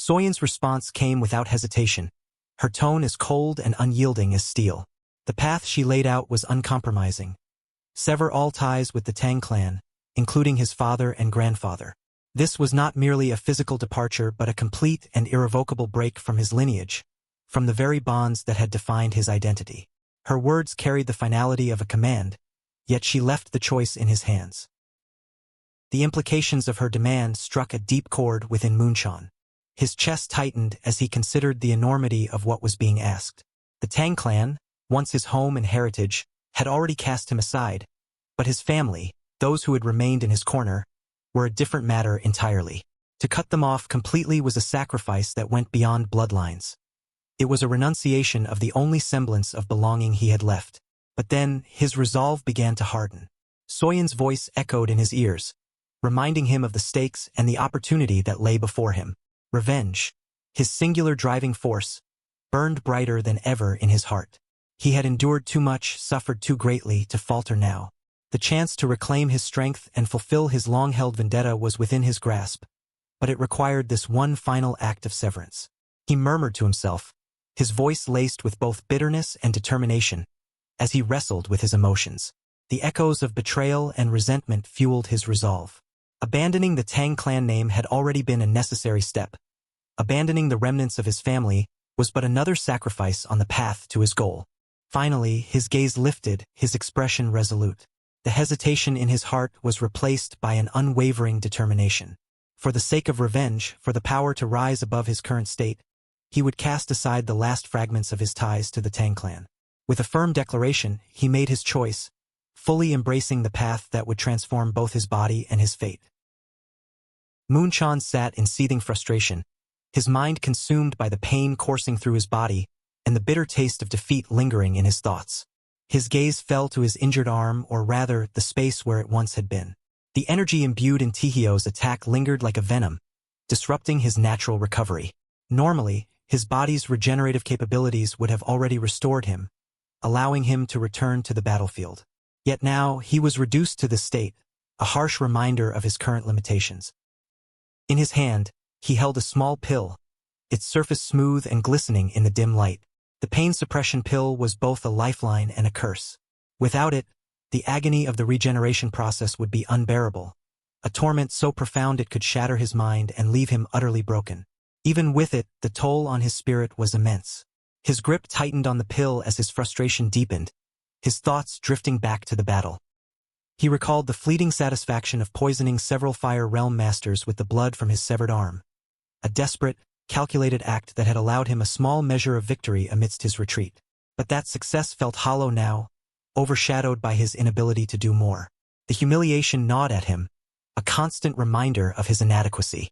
Soyeon's response came without hesitation, her tone as cold and unyielding as steel. The path she laid out was uncompromising. Sever all ties with the Tang clan, including his father and grandfather. This was not merely a physical departure but a complete and irrevocable break from his lineage, from the very bonds that had defined his identity. Her words carried the finality of a command, yet she left the choice in his hands. The implications of her demand struck a deep chord within Moonchon. His chest tightened as he considered the enormity of what was being asked. The Tang clan, once his home and heritage, had already cast him aside, but his family, those who had remained in his corner, were a different matter entirely. To cut them off completely was a sacrifice that went beyond bloodlines. It was a renunciation of the only semblance of belonging he had left. But then, his resolve began to harden. Soyeon's voice echoed in his ears, reminding him of the stakes and the opportunity that lay before him. Revenge, his singular driving force, burned brighter than ever in his heart. He had endured too much, suffered too greatly, to falter now. The chance to reclaim his strength and fulfill his long-held vendetta was within his grasp, but it required this one final act of severance. He murmured to himself, his voice laced with both bitterness and determination, as he wrestled with his emotions. The echoes of betrayal and resentment fueled his resolve. Abandoning the Tang clan name had already been a necessary step. Abandoning the remnants of his family was but another sacrifice on the path to his goal. Finally, his gaze lifted, his expression resolute. The hesitation in his heart was replaced by an unwavering determination. For the sake of revenge, for the power to rise above his current state, he would cast aside the last fragments of his ties to the Tang clan. With a firm declaration, he made his choice, fully embracing the path that would transform both his body and his fate. Moonchon sat in seething frustration, his mind consumed by the pain coursing through his body and the bitter taste of defeat lingering in his thoughts. His gaze fell to his injured arm, or rather, the space where it once had been. The energy imbued in Taehyun's attack lingered like a venom, disrupting his natural recovery. Normally, his body's regenerative capabilities would have already restored him, allowing him to return to the battlefield. Yet now, he was reduced to this state, a harsh reminder of his current limitations. In his hand, he held a small pill, its surface smooth and glistening in the dim light. The pain suppression pill was both a lifeline and a curse. Without it, the agony of the regeneration process would be unbearable, a torment so profound it could shatter his mind and leave him utterly broken. Even with it, the toll on his spirit was immense. His grip tightened on the pill as his frustration deepened, his thoughts drifting back to the battle. He recalled the fleeting satisfaction of poisoning several Fire Realm masters with the blood from his severed arm. A desperate, calculated act that had allowed him a small measure of victory amidst his retreat. But that success felt hollow now, overshadowed by his inability to do more. The humiliation gnawed at him, a constant reminder of his inadequacy.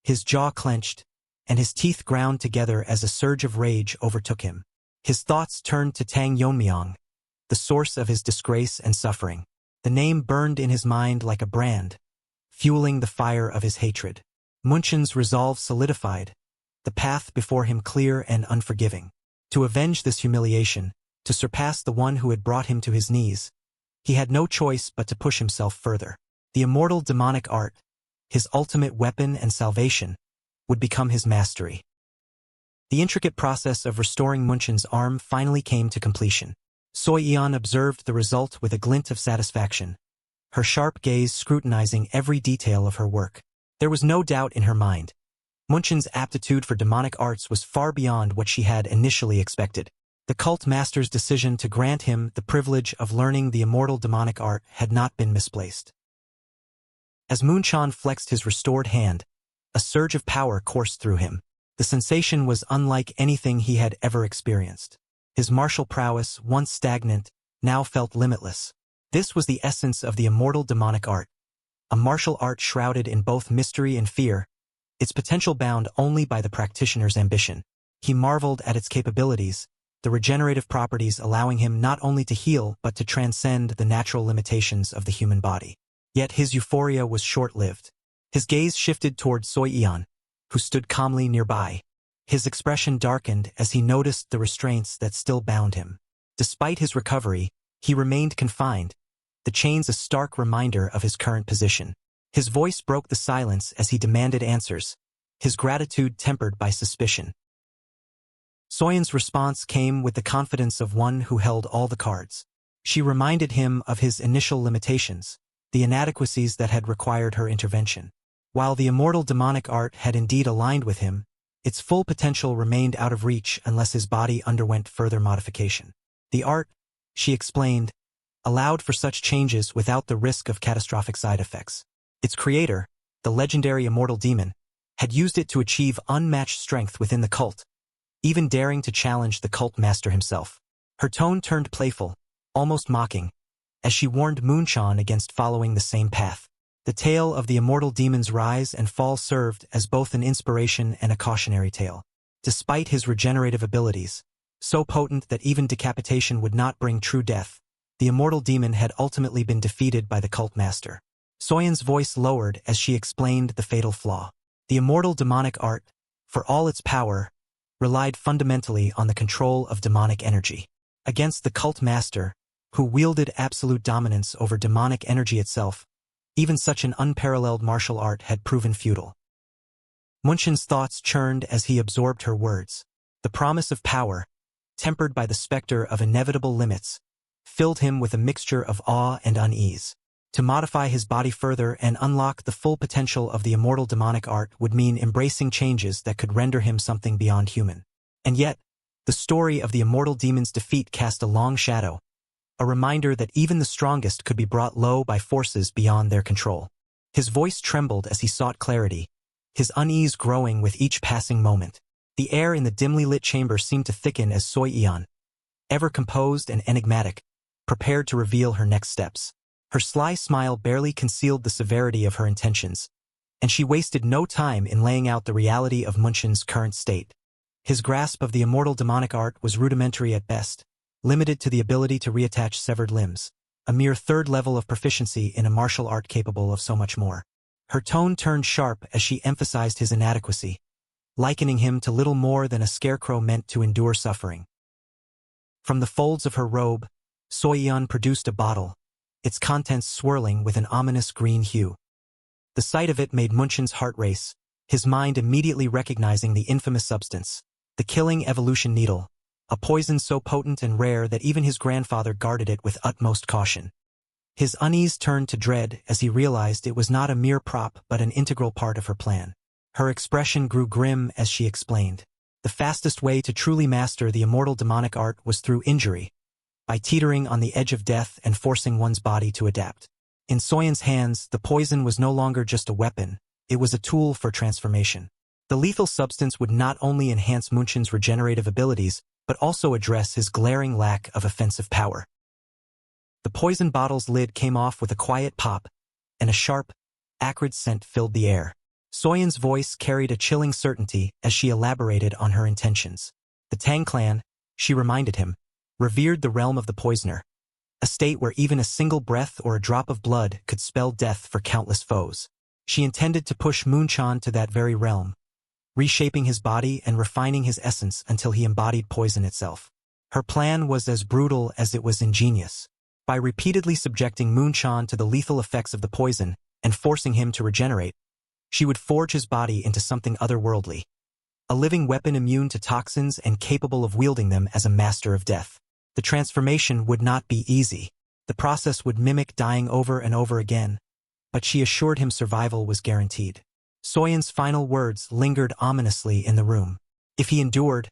His jaw clenched, and his teeth ground together as a surge of rage overtook him. His thoughts turned to Tang Yeon-Myeong, the source of his disgrace and suffering. The name burned in his mind like a brand, fueling the fire of his hatred. Munchon's resolve solidified, the path before him clear and unforgiving. To avenge this humiliation, to surpass the one who had brought him to his knees, he had no choice but to push himself further. The immortal demonic art, his ultimate weapon and salvation, would become his mastery. The intricate process of restoring Munchon's arm finally came to completion. Soyeon observed the result with a glint of satisfaction, her sharp gaze scrutinizing every detail of her work. There was no doubt in her mind. Munchon's aptitude for demonic arts was far beyond what she had initially expected. The cult master's decision to grant him the privilege of learning the immortal demonic art had not been misplaced. As Moonchon flexed his restored hand, a surge of power coursed through him. The sensation was unlike anything he had ever experienced. His martial prowess, once stagnant, now felt limitless. This was the essence of the immortal demonic art, a martial art shrouded in both mystery and fear, its potential bound only by the practitioner's ambition. He marveled at its capabilities, the regenerative properties allowing him not only to heal but to transcend the natural limitations of the human body. Yet his euphoria was short-lived. His gaze shifted toward Soyeon, who stood calmly nearby. His expression darkened as he noticed the restraints that still bound him. Despite his recovery, he remained confined, the chains a stark reminder of his current position. His voice broke the silence as he demanded answers, his gratitude tempered by suspicion. Soyeon's response came with the confidence of one who held all the cards. She reminded him of his initial limitations, the inadequacies that had required her intervention. While the immortal demonic art had indeed aligned with him, its full potential remained out of reach unless his body underwent further modification. The art, she explained, allowed for such changes without the risk of catastrophic side effects. Its creator, the legendary immortal demon, had used it to achieve unmatched strength within the cult, even daring to challenge the cult master himself. Her tone turned playful, almost mocking, as she warned Moonshon against following the same path. The tale of the immortal demon's rise and fall served as both an inspiration and a cautionary tale. Despite his regenerative abilities, so potent that even decapitation would not bring true death, the immortal demon had ultimately been defeated by the cult master. Soyeon's voice lowered as she explained the fatal flaw. The immortal demonic art, for all its power, relied fundamentally on the control of demonic energy. Against the cult master, who wielded absolute dominance over demonic energy itself, even such an unparalleled martial art had proven futile. Munchon's thoughts churned as he absorbed her words. The promise of power, tempered by the specter of inevitable limits, filled him with a mixture of awe and unease. To modify his body further and unlock the full potential of the immortal demonic art would mean embracing changes that could render him something beyond human. And yet, the story of the immortal demon's defeat cast a long shadow, a reminder that even the strongest could be brought low by forces beyond their control. His voice trembled as he sought clarity, his unease growing with each passing moment. The air in the dimly lit chamber seemed to thicken as Soyeon, ever composed and enigmatic, prepared to reveal her next steps. Her sly smile barely concealed the severity of her intentions, and she wasted no time in laying out the reality of Munchon's current state. His grasp of the immortal demonic art was rudimentary at best, limited to the ability to reattach severed limbs, a mere third level of proficiency in a martial art capable of so much more. Her tone turned sharp as she emphasized his inadequacy, likening him to little more than a scarecrow meant to endure suffering. From the folds of her robe, Soyeon produced a bottle, its contents swirling with an ominous green hue. The sight of it made Munchon's heart race, his mind immediately recognizing the infamous substance, the killing evolution needle, a poison so potent and rare that even his grandfather guarded it with utmost caution. His unease turned to dread as he realized it was not a mere prop but an integral part of her plan. Her expression grew grim as she explained. The fastest way to truly master the immortal demonic art was through injury, by teetering on the edge of death and forcing one's body to adapt. In Soyeon's hands, the poison was no longer just a weapon, it was a tool for transformation. The lethal substance would not only enhance Munchon's regenerative abilities, but also address his glaring lack of offensive power. The poison bottle's lid came off with a quiet pop, and a sharp, acrid scent filled the air. Soyeon's voice carried a chilling certainty as she elaborated on her intentions. The Tang clan, she reminded him, revered the realm of the poisoner, a state where even a single breath or a drop of blood could spell death for countless foes. She intended to push Moonshon to that very realm, reshaping his body and refining his essence until he embodied poison itself. Her plan was as brutal as it was ingenious. By repeatedly subjecting Moonshon to the lethal effects of the poison and forcing him to regenerate, she would forge his body into something otherworldly, a living weapon immune to toxins and capable of wielding them as a master of death. The transformation would not be easy. The process would mimic dying over and over again, but she assured him survival was guaranteed. Soyeon's final words lingered ominously in the room. If he endured,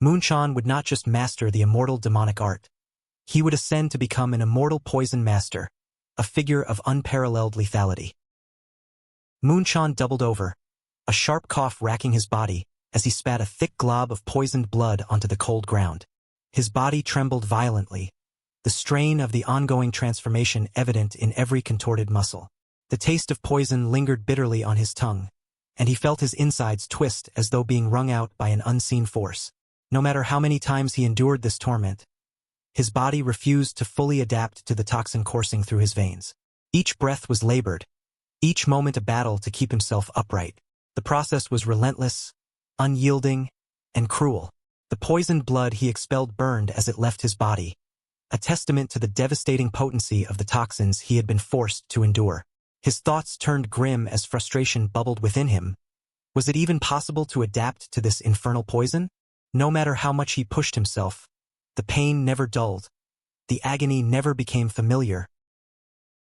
Moonshon would not just master the immortal demonic art. He would ascend to become an immortal poison master, a figure of unparalleled lethality. Moonshon doubled over, a sharp cough racking his body as he spat a thick glob of poisoned blood onto the cold ground. His body trembled violently, the strain of the ongoing transformation evident in every contorted muscle. The taste of poison lingered bitterly on his tongue, and he felt his insides twist as though being wrung out by an unseen force. No matter how many times he endured this torment, his body refused to fully adapt to the toxin coursing through his veins. Each breath was labored, each moment a battle to keep himself upright. The process was relentless, unyielding, and cruel. The poisoned blood he expelled burned as it left his body, a testament to the devastating potency of the toxins he had been forced to endure. His thoughts turned grim as frustration bubbled within him. Was it even possible to adapt to this infernal poison? No matter how much he pushed himself, the pain never dulled. The agony never became familiar.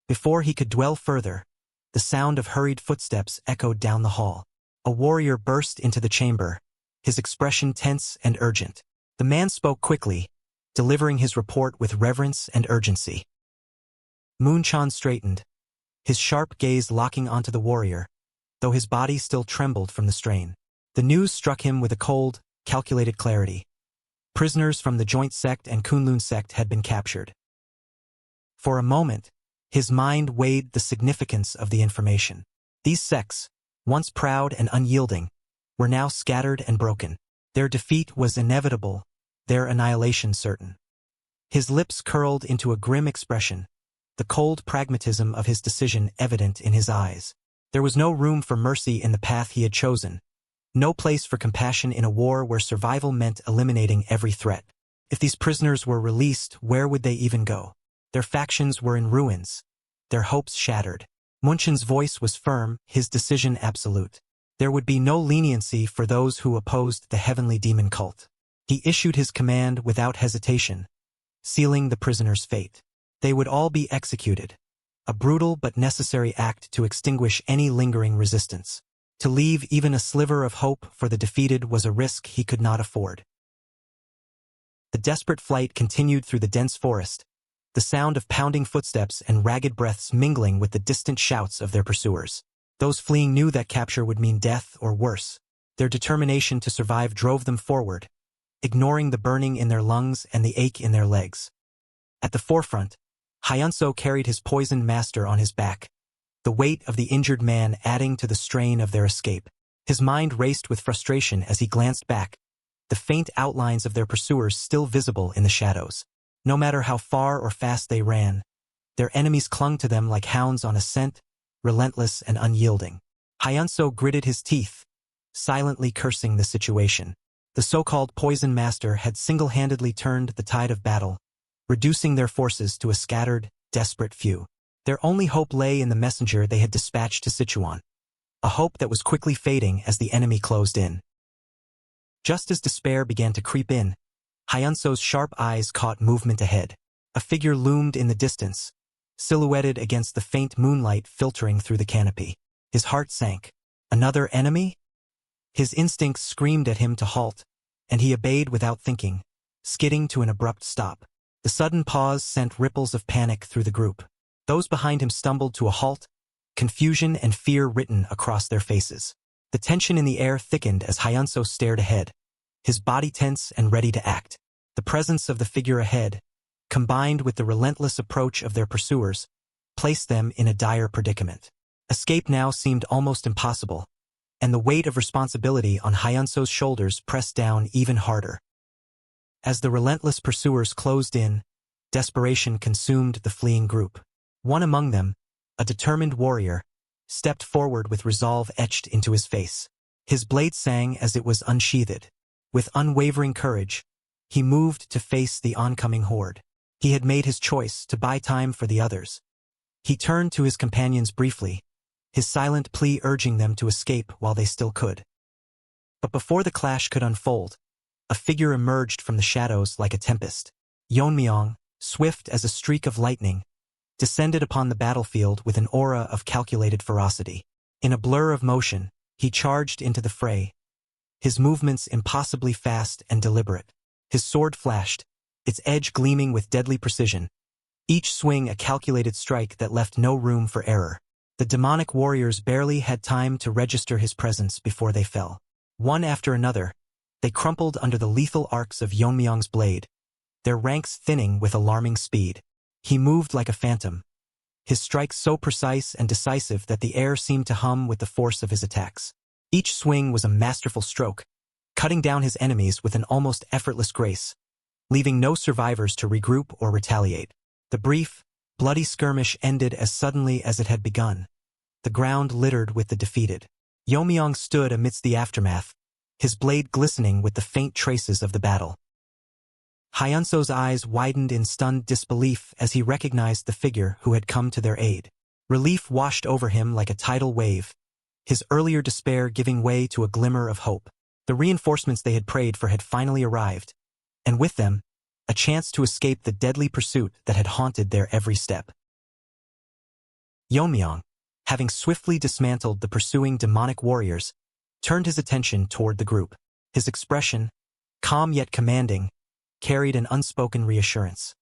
Before he could dwell further, the sound of hurried footsteps echoed down the hall. A warrior burst into the chamber, his expression tense and urgent. The man spoke quickly, delivering his report with reverence and urgency. Moon-chan straightened, his sharp gaze locking onto the warrior, though his body still trembled from the strain. The news struck him with a cold, calculated clarity. Prisoners from the Joint Sect and Kunlun Sect had been captured. For a moment, his mind weighed the significance of the information. These sects, once proud and unyielding, were now scattered and broken. Their defeat was inevitable, their annihilation certain. His lips curled into a grim expression, the cold pragmatism of his decision evident in his eyes. There was no room for mercy in the path he had chosen, no place for compassion in a war where survival meant eliminating every threat. If these prisoners were released, where would they even go? Their factions were in ruins, their hopes shattered. Munchan's voice was firm, his decision absolute. There would be no leniency for those who opposed the heavenly demon cult. He issued his command without hesitation, sealing the prisoners' fate. They would all be executed, a brutal but necessary act to extinguish any lingering resistance. To leave even a sliver of hope for the defeated was a risk he could not afford. The desperate flight continued through the dense forest, the sound of pounding footsteps and ragged breaths mingling with the distant shouts of their pursuers. Those fleeing knew that capture would mean death or worse. Their determination to survive drove them forward, ignoring the burning in their lungs and the ache in their legs. At the forefront, Hyunso carried his poisoned master on his back, the weight of the injured man adding to the strain of their escape. His mind raced with frustration as he glanced back, the faint outlines of their pursuers still visible in the shadows. No matter how far or fast they ran, their enemies clung to them like hounds on a scent, relentless and unyielding. Hyunso gritted his teeth, silently cursing the situation. The so-called Poison Master had single-handedly turned the tide of battle, reducing their forces to a scattered, desperate few. Their only hope lay in the messenger they had dispatched to Sichuan, a hope that was quickly fading as the enemy closed in. Just as despair began to creep in, Hyunso's sharp eyes caught movement ahead. A figure loomed in the distance, silhouetted against the faint moonlight filtering through the canopy. His heart sank. Another enemy? His instincts screamed at him to halt, and he obeyed without thinking, skidding to an abrupt stop. The sudden pause sent ripples of panic through the group. Those behind him stumbled to a halt, confusion and fear written across their faces. The tension in the air thickened as Hyunso stared ahead, his body tense and ready to act. The presence of the figure ahead, combined with the relentless approach of their pursuers, placed them in a dire predicament. Escape now seemed almost impossible, and the weight of responsibility on Hyunso's shoulders pressed down even harder. As the relentless pursuers closed in, desperation consumed the fleeing group. One among them, a determined warrior, stepped forward with resolve etched into his face. His blade sang as it was unsheathed. With unwavering courage, he moved to face the oncoming horde. He had made his choice to buy time for the others. He turned to his companions briefly, his silent plea urging them to escape while they still could. But before the clash could unfold, a figure emerged from the shadows like a tempest. Yeon-Myeong, swift as a streak of lightning, descended upon the battlefield with an aura of calculated ferocity. In a blur of motion, he charged into the fray, his movements impossibly fast and deliberate. His sword flashed, its edge gleaming with deadly precision, each swing a calculated strike that left no room for error. The demonic warriors barely had time to register his presence before they fell. One after another, they crumpled under the lethal arcs of Yeon-Myeong's blade, their ranks thinning with alarming speed. He moved like a phantom, his strikes so precise and decisive that the air seemed to hum with the force of his attacks. Each swing was a masterful stroke, cutting down his enemies with an almost effortless grace, leaving no survivors to regroup or retaliate. The brief, bloody skirmish ended as suddenly as it had begun, the ground littered with the defeated. Yeon-Myeong stood amidst the aftermath, his blade glistening with the faint traces of the battle. Hyunso's eyes widened in stunned disbelief as he recognized the figure who had come to their aid. Relief washed over him like a tidal wave, his earlier despair giving way to a glimmer of hope. The reinforcements they had prayed for had finally arrived, and with them, a chance to escape the deadly pursuit that had haunted their every step. Yeon-Myeong, having swiftly dismantled the pursuing demonic warriors, turned his attention toward the group. His expression, calm yet commanding, carried an unspoken reassurance.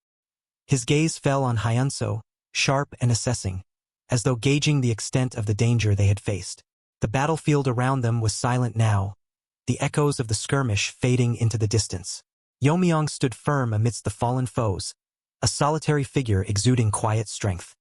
His gaze fell on Hyunso, sharp and assessing, as though gauging the extent of the danger they had faced. The battlefield around them was silent now, the echoes of the skirmish fading into the distance. Yeon-Myeong stood firm amidst the fallen foes, a solitary figure exuding quiet strength.